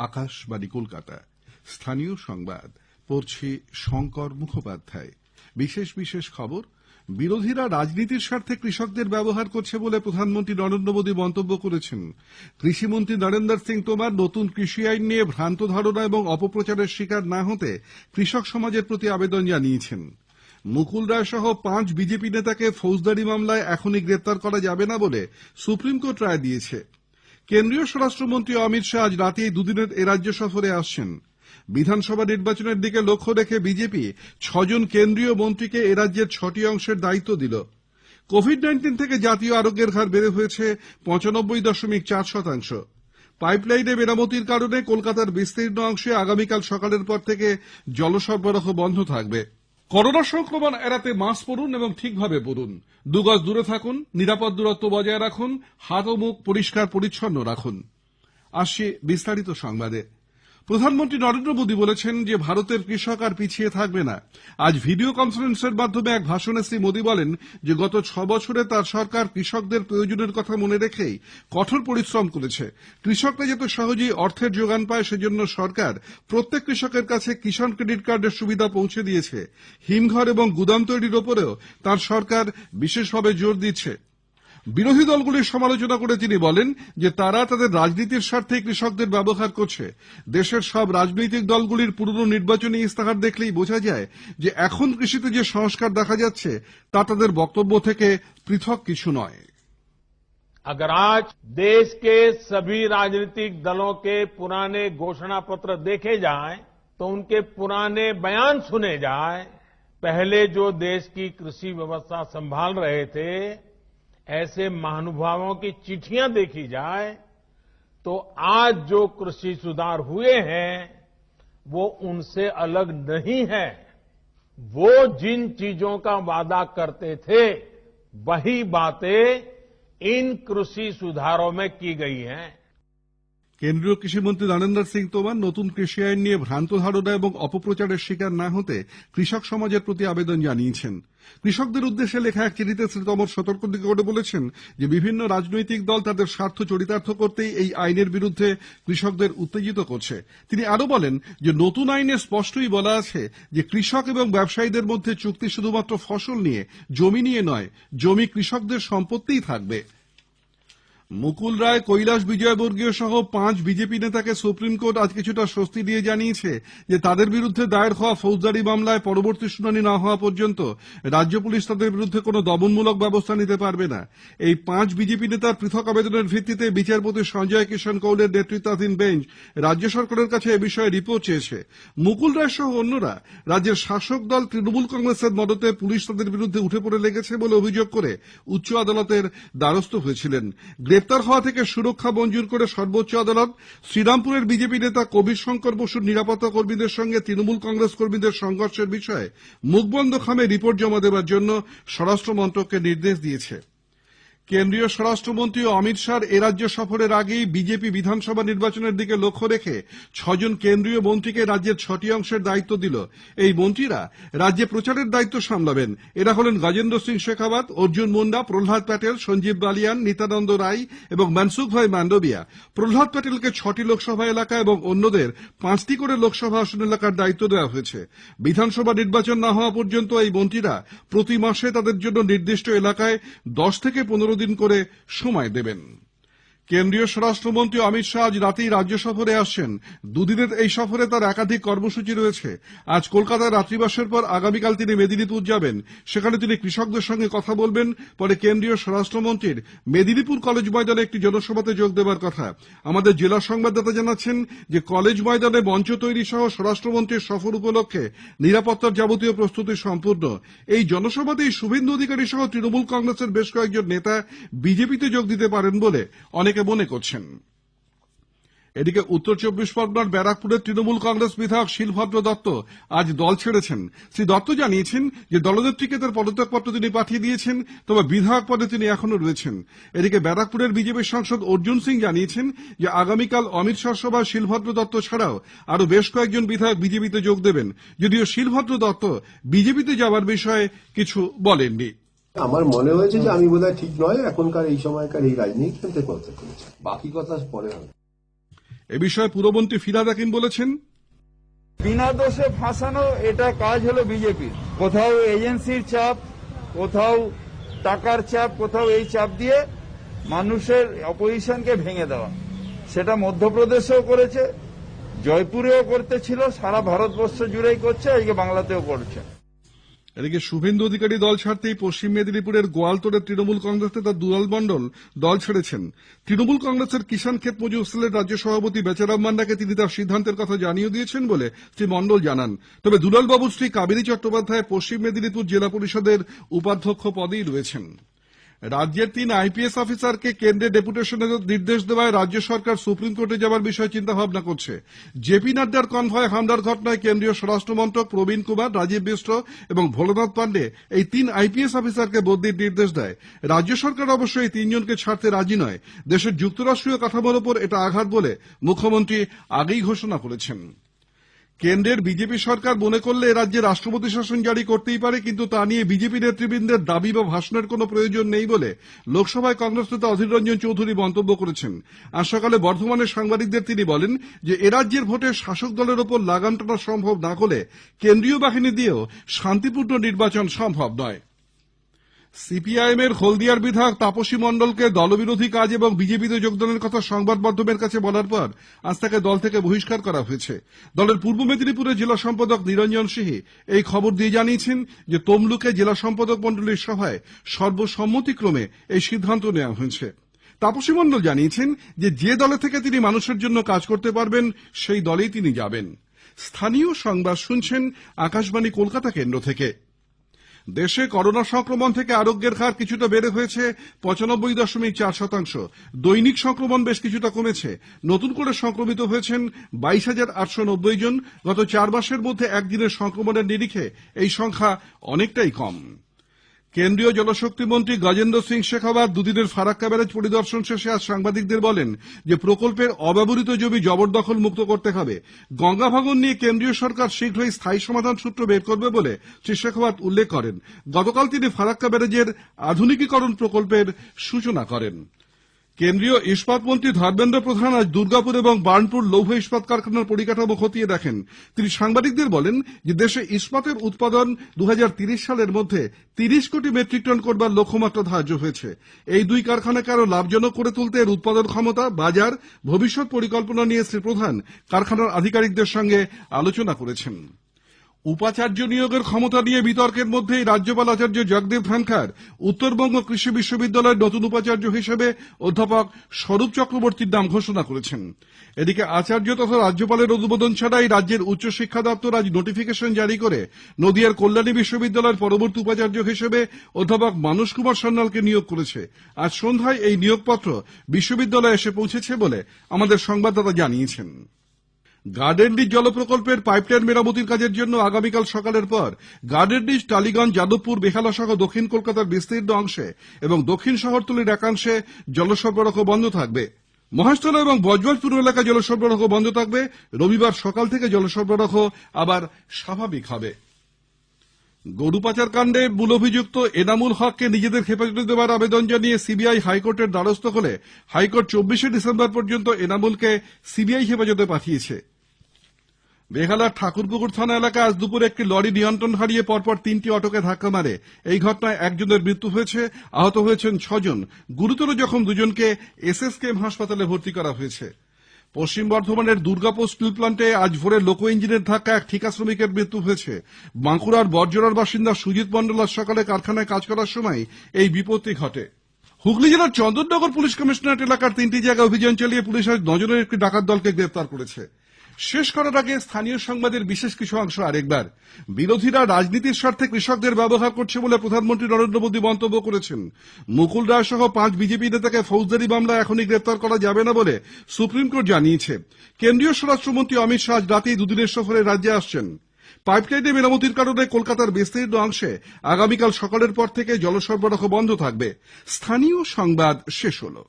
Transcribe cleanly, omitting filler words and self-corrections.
আকাশবাণী কলকাতা। স্থানীয় সংবাদ পড়ছি শঙ্কর মুখোপাধ্যায়। বিশেষ খবর, বিরোধীরা রাজনীতির স্বার্থে কৃষকদের ব্যবহার করছে বলে প্রধানমন্ত্রী নরেন্দ্র মোদী মন্তব্য করেছেন। কৃষিমন্ত্রী নরেন্দ্র সিং তোমর নতুন কৃষি আইন নিয়ে ভ্রান্ত ধারণা এবং অপপ্রচারের শিকার না হতে কৃষক সমাজের প্রতি আবেদন জানিয়েছেন। মুকুল রায় সহ 5 বিজেপি নেতাকে ফৌজদারি মামলায় এখনই গ্রেপ্তার করা যাবে না বলে সুপ্রিম কোর্ট রায় দিয়েছে। কেন্দ্রীয় স্বরাষ্ট্রমন্ত্রী অমিত শাহ আজ রাতেই দুদিনের রাজ্য সফরে আসছেন। বিধানসভা নির্বাচনের দিকে লক্ষ্য রেখে বিজেপি 6 জন কেন্দ্রীয় মন্ত্রীকে রাজ্যের 6টি অংশের দায়িত্ব দিল। কোভিড-19 থেকে জাতীয় আরোগ্যের হার বেড়ে হয়েছে 95.4%। পাইপলাইনে মেরামতির কারণে কলকাতার বিস্তীর্ণ অংশে আগামীকাল সকালের পর থেকে জল সরবরাহ বন্ধ থাকবে। করোনা সংক্রমণ এড়াতে মাস্ক পরুন এবং ঠিকভাবে পরুন। 2 গজ দূরে থাকুন, নিরাপদ দূরত্ব বজায় রাখুন, হাত ও মুখ পরিষ্কার পরিচ্ছন্ন রাখুন। আসছে বিস্তারিত সংবাদে। প্রধানমন্ত্রী নরেন্দ্র মোদী বলেছেন যে ভারতের কৃষক আর পিছিয়ে থাকবে না। আজ ভিডিও কনফারেন্সের মাধ্যমে এক ভাষণে শ্রী মোদী বলেন যে গত 6 বছরে তার সরকার কৃষকদের প্রয়োজনের কথা মনে রেখেই কঠোর পরিশ্রম করেছে। কৃষকরা যাতে সহজেই অর্থের যোগান পায় সেজন্য সরকার প্রত্যেক কৃষকের কাছে কিষাণ ক্রেডিট কার্ডের সুবিধা পৌঁছে দিয়েছে। হিমঘর এবং গুদাম তৈরির ওপরেও তার সরকার বিশেষভাবে জোর দিচ্ছে। বিরোধী দলগুলির সমালোচনা করে তিনি বলেন যে তারা তাদের রাজনীতির স্বার্থে কৃষকদের ব্যবহার করছে। দেশের সব রাজনৈতিক দলগুলির পুরনো নির্বাচনী ইস্তাহার দেখলেই বোঝা যায় যে এখন কৃষিতে যে সংস্কার দেখা যাচ্ছে তা তাদের বক্তব্য থেকে পৃথক কিছু নয়। अगर आज देश के सभी राजनीतिक दलों के पुराने घोषणा पत्र देखे जाएं तो उनके पुराने बयान सुने जाएं, पहले जो देश की कृषि व्यवस्था संभाल रहे थे ऐसे महानुभावों की चिट्ठियां देखी जाए तो आज जो कृषि सुधार हुए हैं वो उनसे अलग नहीं है। वो जिन चीजों का वादा करते थे वही बातें इन कृषि सुधारों में की गई हैं। কেন্দ্রীয় কৃষিমন্ত্রী নরেন্দ্র সিং তোমর নতুন কৃষি আইন নিয়ে ভ্রান্ত ধারণা এবং অপপ্রচারের শিকার না হতে কৃষক সমাজের প্রতি আবেদন জানিয়েছেন। কৃষকদের উদ্দেশ্যে লেখা এক চিঠিতে শ্রী তোমর সতর্ক করে বলেছেন যে বিভিন্ন রাজনৈতিক দল তাদের স্বার্থ চরিতার্থ করতেই এই আইনের বিরুদ্ধে কৃষকদের উত্তেজিত করছে। তিনি আরো বলেন যে নতুন আইনে স্পষ্টই বলা আছে যে কৃষক এবং ব্যবসায়ীদের মধ্যে চুক্তি শুধুমাত্র ফসল নিয়ে, জমি নিয়ে নয়, জমি কৃষকদের সম্পত্তিই থাকবে। মুকুল রায়, কৈলাস বিজয়বর্গীয় সহ 5 বিজেপি নেতাকে সুপ্রিম কোর্ট আজ কিছুটা স্বস্তি দিয়ে জানিয়েছে যে তাদের বিরুদ্ধে দায়ের হওয়া ফৌজদারি মামলায় পরবর্তী শুনানি না হওয়া পর্যন্ত রাজ্য পুলিশ তাদের বিরুদ্ধে কোনো দমনমূলক ব্যবস্থা নিতে পারবে না। এই 5 বিজেপি নেতার পৃথক আবেদনের ভিত্তিতে বিচারপতি সঞ্জয় কিষণ কৌলের নেতৃত্বাধীন বেঞ্চ রাজ্য সরকারের কাছে এ বিষয়ে রিপোর্ট চেয়েছে। মুকুল রায় সহ অন্যরা রাজ্যের শাসক দল তৃণমূল কংগ্রেসের মদতে পুলিশ তাদের বিরুদ্ধে উঠে পড়ে লেগেছে বলে অভিযোগ করে উচ্চ আদালতের দ্বারস্থ হয়েছিলেন। গ্রেপ্তার হওয়া থেকে সুরক্ষা মঞ্জুর করে সর্বোচ্চ আদালত শ্রীরামপুরের বিজেপি নেতা কবির শঙ্কর বসুর নিরাপত্তা কর্মীদের সঙ্গে তৃণমূল কংগ্রেস কর্মীদের সংঘর্ষের বিষয়ে মুখবন্ধ খামে রিপোর্ট জমা দেওয়ার জন্য স্বরাষ্ট্র মন্ত্রককে নির্দেশ দিয়েছে। কেন্দ্রীয় স্বরাষ্ট্রমন্ত্রী অমিত শাহর রাজ্য সফরের আগেই বিজেপি বিধানসভা নির্বাচনের দিকে লক্ষ্য রেখে 6 জন কেন্দ্রীয় মন্ত্রীকে রাজ্যের 6টি অংশের দায়িত্ব দিল। এই মন্ত্রীরা রাজ্যে প্রচারের দায়িত্ব সামলাবেন। এরা হলেন গজেন্দ্র সিং শেখাওয়াত, অর্জুন মুন্ডা, প্রহ্লাদ প্যাটেল, সঞ্জীব বালিয়ান, নিত্যানন্দ রায় এবং মনসুখ ভাই মান্ডবিয়া। প্রহ্লাদ প্যাটেলকে 6টি লোকসভা এলাকা এবং অন্যদের 5টি করে লোকসভা আসন এলাকার দায়িত্ব দেওয়া হয়েছে। বিধানসভা নির্বাচন না হওয়া পর্যন্ত এই মন্ত্রীরা প্রতি মাসে তাদের জন্য নির্দিষ্ট এলাকায় 10 থেকে 15 দিন করে সময় দেবেন। কেন্দ্রীয় স্বরাষ্ট্রমন্ত্রী অমিত শাহ আজ রাতেই রাজ্য সফরে আসছেন। দুদিনের এই সফরে তার একাধিক কর্মসূচি রয়েছে। আজ কলকাতায় রাত্রিবাসের পর আগামীকাল তিনি মেদিনীপুর যাবেন। সেখানে তিনি কৃষকদের সঙ্গে কথা বলবেন। পরে কেন্দ্রীয় স্বরাষ্ট্রমন্ত্রীর মেদিনীপুর কলেজ ময়দানে একটি জনসভাতে যোগ দেওয়ার কথা। আমাদের জেলা সংবাদদাতা জানাচ্ছেন যে কলেজ ময়দানে মঞ্চ তৈরি সহ স্বরাষ্ট্রমন্ত্রীর সফর উপলক্ষে নিরাপত্তার যাবতীয় প্রস্তুতি সম্পূর্ণ। এই জনসভাতেই শুভেন্দু অধিকারী সহ তৃণমূল কংগ্রেসের বেশ কয়েকজন নেতা বিজেপিতে যোগ দিতে পারেন বলে অনেকে মনে করছেন। এদিকে উত্তর 24 পরগনার ব্যারাকপুরের তৃণমূল কংগ্রেস বিধায়ক শিলভদ্র দত্ত আজ দল ছেড়েছেন। শ্রী দত্ত জানিয়েছেন যে দলনেত্রীকে তার পদত্যাগপত্র তিনি পাঠিয়ে দিয়েছেন, তবে বিধায়ক পদে তিনি এখনো রয়েছেন। এদিকে ব্যারাকপুরের বিজেপি সাংসদ অর্জুন সিং জানিয়েছেন যে আগামীকাল অমিত শাহ সভায় শিলভদ্র দত্ত ছাড়াও আরো বেশ কয়েকজন বিধায়ক বিজেপিতে যোগ দেবেন। যদিও শিলভদ্র দত্ত বিজেপিতে যাওয়ার বিষয়ে কিছু বলেননি। আমার মনে হয়েছে যে আমি বোধহয় ঠিক নয় এখনকার এই সময়কার এই রাজনীতি পদত্যাগ করেছি, বাকি কথা পরে হবে। এ বিষয়ে পুরমন্ত্রী ফিরহাদ হাকিম বলেছেন, বিনা দোষে ফাঁসানো এটা কাজ হলো বিজেপির। কোথাও এজেন্সির চাপ, কোথাও টাকার চাপ, কোথাও এই চাপ দিয়ে মানুষের অপোজিশনকে ভেঙে দেওয়া। সেটা মধ্যপ্রদেশেও করেছে, জয়পুরেও করতেছিল, সারা ভারতবর্ষ জুড়েই করছে, আজকে বাংলাতেও করছে। এদিকে শুভেন্দু অধিকারী দল ছাড়তেই পশ্চিম মেদিনীপুরের গোয়ালতোড়ের তৃণমূল কংগ্রেস নেতা দুলাল মণ্ডল দল ছেড়েছেন। তৃণমূল কংগ্রেসের কিষাণ ক্ষেত মজুর সেলের রাজ্য সভাপতি বেচারাম মান্নাকে তিনি তার সিদ্ধান্তের কথা জানিয়ে দিয়েছেন বলে শ্রী মণ্ডল জানান। তবে দুলাল বাবুর স্ত্রী কাবেরী চট্টোপাধ্যায় পশ্চিম মেদিনীপুর জেলা পরিষদের উপাধ্যক্ষ পদেই রয়েছেন। রাজ্যের 3 আইপিএস অফিসারকে কেন্দ্রে ডেপুটেশনের নির্দেশ দেওয়ায় রাজ্য সরকার সুপ্রিম কোর্টে যাওয়ার বিষয়ে চিন্তাভাবনা করছে। জেপি নাড্ডার কনভয় হামলার ঘটনায় কেন্দ্রীয় স্বরাষ্ট্রমন্ত্রক প্রবীণ কুমার, রাজীব মিশ্র এবং ভোলানাথ পাণ্ডে এই 3 আইপিএস অফিসারকে বদলির নির্দেশ দেয়। রাজ্য সরকার অবশ্য এই 3 জনকে ছাড়তে রাজি নয়। দেশের যুক্তরাষ্ট্রীয় কাঠামোর ওপর এটা আঘাত বলে মুখ্যমন্ত্রী আগেই ঘোষণা করেছেন। কেন্দ্রের বিজেপি সরকার মনে করলে রাজ্যে রাষ্ট্রপতি শাসন জারি করতেই পারে, কিন্তু তা নিয়ে বিজেপি নেতৃবৃন্দের দাবি বা ভাষণের কোনো প্রয়োজন নেই বলে লোকসভায় কংগ্রেস নেতা অধীর রঞ্জন চৌধুরী মন্তব্য করেছেন। আজ সকালে বর্ধমানে সাংবাদিকদের তিনি বলেন যে এরাজ্যের ভোটে শাসক দলের ওপর লাগাম টানা সম্ভব না হলে কেন্দ্রীয় বাহিনী দিয়েও শান্তিপূর্ণ নির্বাচন সম্ভব নয়। সিপিআইএম এর হলদিয়ার বিধায়ক তাপসী মণ্ডলকে দলবিরোধী কাজ এবং বিজেপিতে যোগদানের কথা সংবাদ মাধ্যমের কাছে বলার পর আজ তাকে দল থেকে বহিষ্কার করা হয়েছে। দলের পূর্ব মেদিনীপুরের জেলা সম্পাদক নিরঞ্জন সিংহ এই খবর দিয়ে জানিয়েছেন যে তমলুকে জেলা সম্পাদক মণ্ডলীর সভায় সর্বসম্মতিক্রমে এই সিদ্ধান্ত নেওয়া হয়েছে। তাপসী মণ্ডল জানিয়েছেন যে দলে থেকে তিনি মানুষের জন্য কাজ করতে পারবেন সেই দলেই তিনি যাবেন। স্থানীয় সংবাদ শুনছেন আকাশবাণী কলকাতা কেন্দ্র থেকে। দেশে করোনা সংক্রমণ থেকে আরোগ্যের হার কিছুটা বেড়ে হয়েছে 95.4%। দৈনিক সংক্রমণ বেশ কিছুটা কমেছে। নতুন করে সংক্রমিত হয়েছেন 22,890 জন। গত 4 মাসের মধ্যে একদিনের সংক্রমণের নিরিখে এই সংখ্যা অনেকটাই কম। কেন্দ্রীয় জলশক্তি মন্ত্রী গজেন্দ্র সিং শেখাওয়াত দুদিনের ফারাক্কা ব্যারেজ পরিদর্শন শেষে আজ সাংবাদিকদের বলেন যে প্রকল্পের অব্যবহৃত জমি জবরদখল মুক্ত করতে হবে। গঙ্গা ভাঙন নিয়ে কেন্দ্রীয় সরকার শীঘ্রই স্থায়ী সমাধান সূত্র বের করবে বলে শ্রী শেখাওয়াত উল্লেখ করেন। গতকাল তিনি ফারাক্কা ব্যারেজের আধুনিকীকরণ প্রকল্পের সূচনা করেন। কেন্দ্রীয় ইস্পাত মন্ত্রী ধর্মেন্দ্র প্রধান আজ দুর্গাপুর এবং বার্নপুর লৌহ ইস্পাত কারখানার পরিকাঠামো খতিয়ে দেখেন। তিনি সাংবাদিকদের বলেন যে দেশে ইস্পাতের উৎপাদন 2030 সালের মধ্যে 30 কোটি মেট্রিক টন করবার লক্ষ্যমাত্রা ধার্য হয়েছে। এই 2 কারখানাকে আরো লাভজনক করে তুলতে এর উৎপাদন ক্ষমতা, বাজার, ভবিষ্যৎ পরিকল্পনা নিয়ে শ্রী প্রধান কারখানার আধিকারিকদের সঙ্গে আলোচনা করেছেন। উপাচার্য নিয়োগের ক্ষমতা নিয়ে বিতর্কের মধ্যেই রাজ্যপাল আচার্য জগদীপ ধনখড় উত্তরবঙ্গ কৃষি বিশ্ববিদ্যালয়ের নতুন উপাচার্য হিসেবে অধ্যাপক স্বরূপ চক্রবর্তীর নাম ঘোষণা করেছেন। এদিকে আচার্য তথা রাজ্যপালের অনুমোদন ছাড়াই রাজ্যের উচ্চশিক্ষা দপ্তর আজ নোটিফিকেশন জারি করে নদিয়ার কল্যাণী বিশ্ববিদ্যালয়ের পরবর্তী উপাচার্য হিসেবে অধ্যাপক মানস কুমার সান্যালকে নিয়োগ করেছে। আজ সন্ধ্যায় এই নিয়োগপত্র বিশ্ববিদ্যালয়ে এসে পৌঁছেছে বলে আমাদের সংবাদদাতা জানিয়েছেন। গার্ডেন রিচ জল প্রকল্পের পাইপলাইন মেরামতির কাজের জন্য আগামীকাল সকালের পর গার্ডেন রিচ, টালিগঞ্জ, যাদবপুর, বেহালা সহ দক্ষিণ কলকাতার বিস্তীর্ণ অংশে এবং দক্ষিণ শহরতলির একাংশে জল সরবরাহ বন্ধ থাকবে। মহেশতলা এবং বজবজপুর এলাকায় জল সরবরাহ বন্ধ থাকবে। রবিবার সকাল থেকে জল সরবরাহ আবার স্বাভাবিক হবে। গরু পাচার কাণ্ডে মূল অভিযুক্ত এনামুল হককে নিজেদের হেফাজতে দেওয়ার আবেদন জানিয়ে সিবিআই হাইকোর্টের দ্বারস্থ হলে হাইকোর্ট 24 ডিসেম্বর পর্যন্ত এনামুলকে সিবিআই হেফাজতে পাঠিয়েছে। বেহালার ঠাকুরপুকুর থানা এলাকায় আজ দুপুরে একটি লরি নিয়ন্ত্রণ হারিয়ে পরপর 3টি অটোকে ধাক্কা মারে। এই ঘটনায় একজনের মৃত্যু হয়েছে, আহত হয়েছেন 6 জন। গুরুতর জখম 2 জনকে এসএসকেএম হাসপাতালে ভর্তি করা হয়েছে। পশ্চিম বর্ধমানের দুর্গাপুর স্টিল প্লান্টে আজ ভোরে লোকো ইঞ্জিনের ধাক্কা এক ঠিকা শ্রমিকের মৃত্যু হয়েছে। বাঁকুড়ার বরজোড়ার বাসিন্দা সুজিত মণ্ডল আজ সকালে কারখানায় কাজ করার সময় এই বিপত্তি ঘটে। হুগলি জেলার চন্দননগর পুলিশ কমিশনারেট এলাকার 3টি জায়গায় অভিযান চালিয়ে পুলিশ আজ 9 জনের একটি ডাকাত দলকে গ্রেপ্তার করেছে। শেষ করার আগে স্থানীয় সংবাদের বিশেষ কিছু অংশ আরেকবার। বিরোধীরা রাজনীতির স্বার্থে কৃষকদের ব্যবহার করছে বলে প্রধানমন্ত্রী নরেন্দ্র মোদী মন্তব্য করেছেন। মুকুল রায় সহ 5 বিজেপি নেতাকে ফৌজদারি মামলায় এখনই গ্রেপ্তার করা যাবে না বলে সুপ্রিম কোর্ট জানিয়েছে। কেন্দ্রীয় স্বরাষ্ট্রমন্ত্রী অমিত শাহ আজ রাতেই 2 দিনের সফরে রাজ্যে আসছেন। পাইপলাইনে মেরামতির কারণে কলকাতার বিস্তীর্ণ অংশে আগামীকাল সকালের পর থেকে জল সরবরাহ বন্ধ থাকবে। স্থানীয় সংবাদ শেষ হলো।